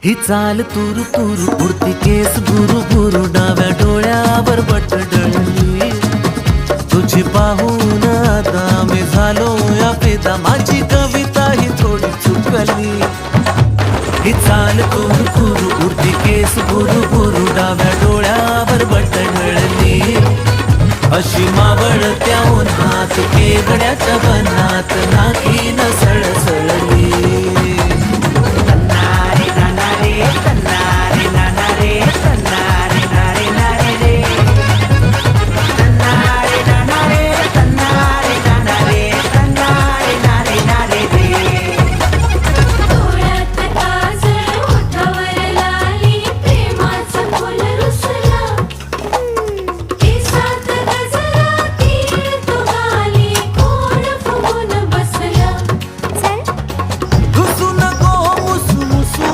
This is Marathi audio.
ही चाल तुरु तुरु उडती केस बुरु बुरु डाव्या डोळ्यावर बट डळली तुझी पाहून आता मी झालो या फिदा माझी कविता ही थोडी चुकली ही चाल तुरु तुरु उडती केस बुरु बुरु डाव्या डोळ्यावर बट डळली अशी मावळ त्या उन्हात केवड्याच्या बनात नाकी न सळसळली